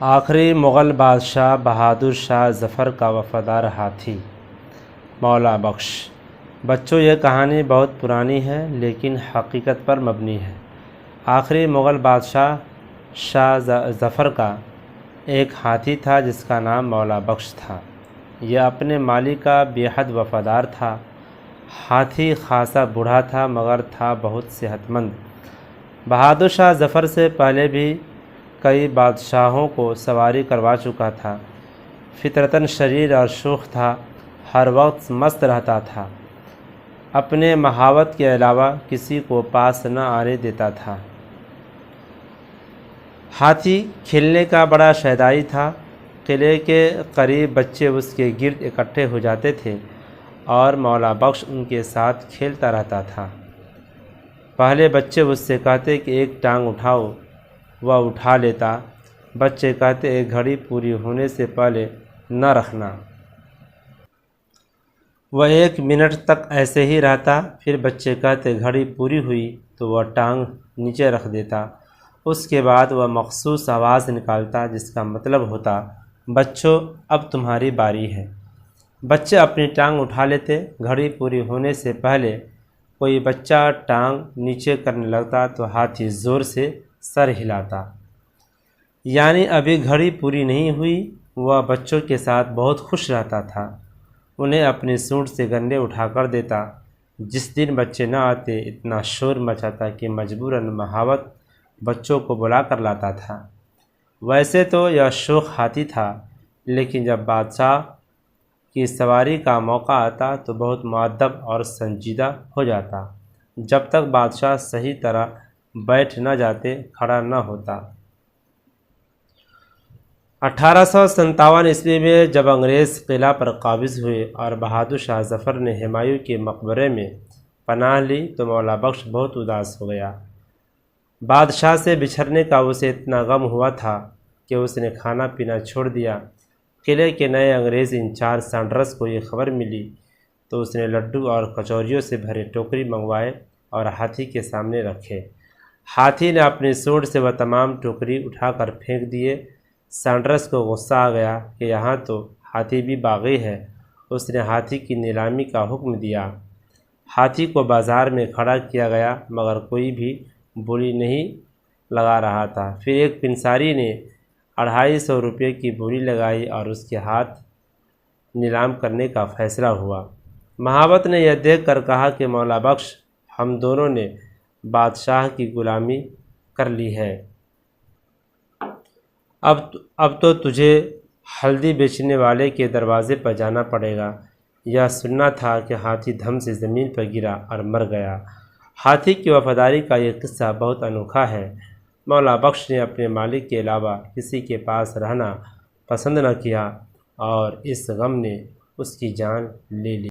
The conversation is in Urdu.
آخری مغل بادشاہ بہادر شاہ ظفر کا وفادار ہاتھی مولا بخش۔ بچوں، یہ کہانی بہت پرانی ہے لیکن حقیقت پر مبنی ہے۔ آخری مغل بادشاہ شاہ ظفر کا ایک ہاتھی تھا جس کا نام مولا بخش تھا۔ یہ اپنے مالک کا بے حد وفادار تھا۔ ہاتھی خاصا بوڑھا تھا مگر تھا بہت صحت مند۔ بہادر شاہ ظفر سے پہلے بھی کئی بادشاہوں کو سواری کروا چکا تھا۔ فطرتاً شریر اور شوخ تھا، ہر وقت مست رہتا تھا، اپنے محاوت کے علاوہ کسی کو پاس نہ آنے دیتا تھا۔ ہاتھی کھیلنے کا بڑا شیدائی تھا۔ قلعے کے قریب بچے اس کے گرد اکٹھے ہو جاتے تھے اور مولا بخش ان کے ساتھ کھیلتا رہتا تھا۔ پہلے بچے اس سے کہتے کہ ایک ٹانگ اٹھاؤ، وہ اٹھا لیتا۔ بچے کہتے ایک گھڑی پوری ہونے سے پہلے نہ رکھنا، وہ 1 منٹ تک ایسے ہی رہتا۔ پھر بچے کہتے گھڑی پوری ہوئی تو وہ ٹانگ نیچے رکھ دیتا۔ اس کے بعد وہ مخصوص آواز نکالتا جس کا مطلب ہوتا بچوں اب تمہاری باری ہے۔ بچے اپنی ٹانگ اٹھا لیتے۔ گھڑی پوری ہونے سے پہلے کوئی بچہ ٹانگ نیچے کرنے لگتا تو ہاتھی زور سے سر ہلاتا، یعنی ابھی گھڑی پوری نہیں ہوئی۔ وہ بچوں کے ساتھ بہت خوش رہتا تھا، انہیں اپنی سونڈ سے گنے اٹھا کر دیتا۔ جس دن بچے نہ آتے اتنا شور مچاتا کہ مجبوراً محاوت بچوں کو بلا کر لاتا تھا۔ ویسے تو یہ شوخ ہاتھی تھا لیکن جب بادشاہ کی سواری کا موقع آتا تو بہت مؤدب اور سنجیدہ ہو جاتا۔ جب تک بادشاہ صحیح طرح بیٹھ نہ جاتے کھڑا نہ ہوتا۔ 1857 عیسوی میں جب انگریز قلعہ پر قابض ہوئے اور بہادر شاہ ظفر نے ہمایوں کے مقبرے میں پناہ لی تو مولا بخش بہت اداس ہو گیا۔ بادشاہ سے بچھڑنے کا اسے اتنا غم ہوا تھا کہ اس نے کھانا پینا چھوڑ دیا۔ قلعے کے نئے انگریز انچارج سانڈرس کو یہ خبر ملی تو اس نے لڈو اور کچوریوں سے بھرے ٹوکری منگوائے اور ہاتھی کے سامنے رکھے۔ ہاتھی نے اپنی سونڈ سے وہ تمام ٹوکری اٹھا کر پھینک دیے۔ سانڈرس کو غصہ آ گیا کہ یہاں تو ہاتھی بھی باغی ہے۔ اس نے ہاتھی کی نیلامی کا حکم دیا۔ ہاتھی کو بازار میں کھڑا کیا گیا مگر کوئی بھی بولی نہیں لگا رہا تھا۔ پھر ایک پنساری نے 250 روپے کی بولی لگائی اور اس کے ہاتھ نیلام کرنے کا فیصلہ ہوا۔ محاوت نے یہ دیکھ کر کہا کہ مولا بخش، ہم دونوں نے بادشاہ کی غلامی کر لی ہے، اب تو تجھے ہلدی بیچنے والے کے دروازے پر جانا پڑے گا۔ یہ سننا تھا کہ ہاتھی دھم سے زمین پر گرا اور مر گیا۔ ہاتھی کی وفاداری کا یہ قصہ بہت انوکھا ہے۔ مولا بخش نے اپنے مالک کے علاوہ کسی کے پاس رہنا پسند نہ کیا اور اس غم نے اس کی جان لے لی۔